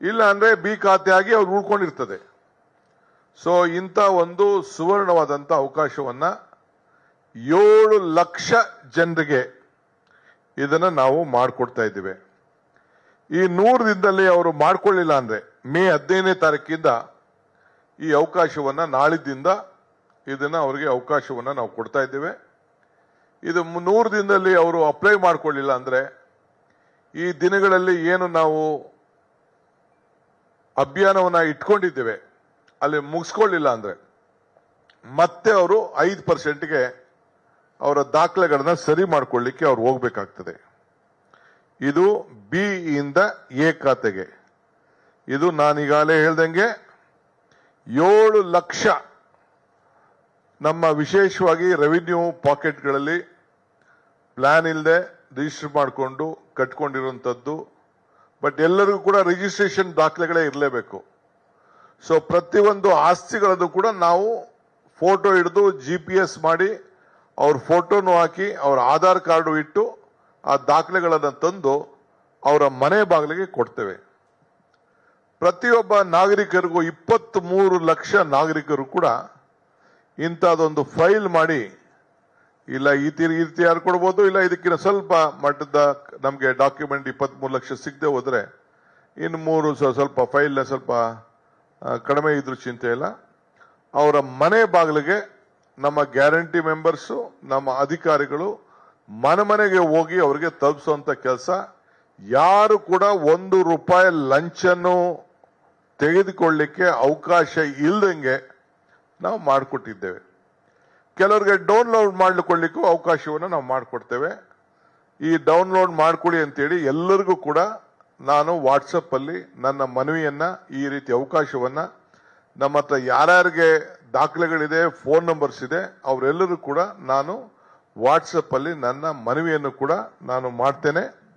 ಇಲ್ಲ ಅಂದ್ರೆ ಬಿ ಖಾತೆ ಆಗಿ ಅವ್ರು ಉಳ್ಕೊಂಡಿರ್ತದೆ. ಸೊ ಇಂಥ ಒಂದು ಸುವರ್ಣವಾದಂಥ ಅವಕಾಶವನ್ನ 7 ಲಕ್ಷ ಜನರಿಗೆ ಇದನ್ನ ನಾವು ಮಾಡಿಕೊಡ್ತಾ ಇದ್ದೀವಿ. ಈ 100 ದಿನದಲ್ಲಿ ಅವರು ಮಾಡ್ಕೊಳ್ಳಿಲ್ಲ ಅಂದ್ರೆ ಮೇ 15ನೇ ತಾರೀಕಿಂದ ಈ ಅವಕಾಶವನ್ನ ನಾಳಿದ್ದಿಂದ ಇದನ್ನ ಅವರಿಗೆ ಅವಕಾಶವನ್ನ ನಾವು ಕೊಡ್ತಾ ಇದ್ದೇವೆ. ಇದು 100 ದಿನದಲ್ಲಿ ಅವರು ಅಪ್ಲೈ ಮಾಡ್ಕೊಳ್ಳಿಲ್ಲ ಅಂದ್ರೆ ಈ ದಿನಗಳಲ್ಲಿ ಏನು ನಾವು ಅಭಿಯಾನವನ್ನ ಇಟ್ಕೊಂಡಿದ್ದೇವೆ ಅಲ್ಲಿ ಮುಗಿಸ್ಕೊಳ್ಳಿಲ್ಲ ಅಂದ್ರೆ ಮತ್ತೆ ಅವರು 5%ಗೆ ಅವರ ದಾಖಲೆಗಳನ್ನ ಸರಿ ಮಾಡ್ಕೊಳ್ಳಿಕ್ಕೆ ಅವ್ರು ಹೋಗ್ಬೇಕಾಗ್ತದೆ. ಇದು ಬಿ ಇಂದ ಎ ಖಾತೆಗೆ. ಇದು ನಾನೀಗಾಗಲೇ ಹೇಳ್ದಂಗೆ 7 ಲಕ್ಷ ನಮ್ಮ ವಿಶೇಷವಾಗಿ ರೆವಿನ್ಯೂ ಪಾಕೆಟ್ಗಳಲ್ಲಿ ಪ್ಲಾನ್ ಇಲ್ಲದೆ ರಿಜಿಸ್ಟರ್ ಮಾಡಿಕೊಂಡು ಕಟ್ಕೊಂಡಿರುವಂತದ್ದು. ಬಟ್ ಎಲ್ಲರಿಗೂ ಕೂಡ ರಿಜಿಸ್ಟ್ರೇಷನ್ ದಾಖಲೆಗಳೇ ಇರಲೇಬೇಕು. ಸೊ ಪ್ರತಿಯೊಂದು ಆಸ್ತಿಗಳದ್ದು ಕೂಡ ನಾವು ಫೋಟೋ ಹಿಡಿದು GPS ಮಾಡಿ ಅವ್ರ ಫೋಟೋನು ಹಾಕಿ ಅವ್ರ ಆಧಾರ್ ಕಾರ್ಡು ಇಟ್ಟು ಆ ದಾಖಲೆಗಳನ್ನು ತಂದು ಅವರ ಮನೆ ಬಾಗಿಲಿಗೆ ಕೊಡ್ತೇವೆ. ಪ್ರತಿಯೊಬ್ಬ ನಾಗರಿಕರಿಗೂ 23 ಲಕ್ಷ ನಾಗರಿಕರು ಕೂಡ ಇಂಥದೊಂದು ಫೈಲ್ ಮಾಡಿ ಇಲ್ಲ ಈ ರೀತಿ ಯಾರು ಕೊಡ್ಬೋದು, ಇಲ್ಲ ಇದಕ್ಕಿಂತ ಸ್ವಲ್ಪ ಮಟ್ಟದ ನಮಗೆ ಡಾಕ್ಯುಮೆಂಟ್ 23 ಲಕ್ಷ ಸಿಗದೆ ಹೋದ್ರೆ ಇನ್ನು 3 ಸ್ವಲ್ಪ ಫೈಲ್ ಸ್ವಲ್ಪ ಕಡಿಮೆ ಇದ್ರೂ ಚಿಂತೆ ಇಲ್ಲ. ಅವರ ಮನೆ ಬಾಗಿಲಿಗೆ ನಮ್ಮ ಗ್ಯಾರಂಟಿ ಮೆಂಬರ್ಸು ನಮ್ಮ ಅಧಿಕಾರಿಗಳು ಮನೆಗೆ ಹೋಗಿ ಅವರಿಗೆ ತಲುಪಿಸುವಂತ ಕೆಲಸ. ಯಾರು ಕೂಡ 1 ರೂಪಾಯಿ ಲಂಚನ್ನು ತೆಗೆದುಕೊಳ್ಳಿಕ್ಕೆ ಅವಕಾಶ ಇಲ್ದಂಗೆ ನಾವು ಮಾಡಿಕೊಟ್ಟಿದ್ದೇವೆ. ಕೆಲವರಿಗೆ ಡೌನ್ಲೋಡ್ ಮಾಡಿಕೊಳ್ಳಿಕ್ಕೂ ಅವಕಾಶವನ್ನು ನಾವು ಮಾಡಿಕೊಡ್ತೇವೆ. ಈ ಡೌನ್ಲೋಡ್ ಮಾಡ್ಕೊಳ್ಳಿ ಅಂತೇಳಿ ಎಲ್ಲರಿಗೂ ಕೂಡ ನಾನು ವಾಟ್ಸಪ್ ಅಲ್ಲಿ ನನ್ನ ಮನವಿಯನ್ನ ಈ ರೀತಿ ಅವಕಾಶವನ್ನ ನಮ್ಮ ಹತ್ರ ಯಾರ್ಯಾರಿಗೆ ದಾಖಲೆಗಳಿದೆ, ಫೋನ್ ನಂಬರ್ಸ್ ಇದೆ, ಅವರೆಲ್ಲರೂ ಕೂಡ ನಾನು ವಾಟ್ಸಪ್ ಅಲ್ಲಿ ನನ್ನ ಮನವಿಯನ್ನು ಕೂಡ ನಾನು ಮಾಡ್ತೇನೆ.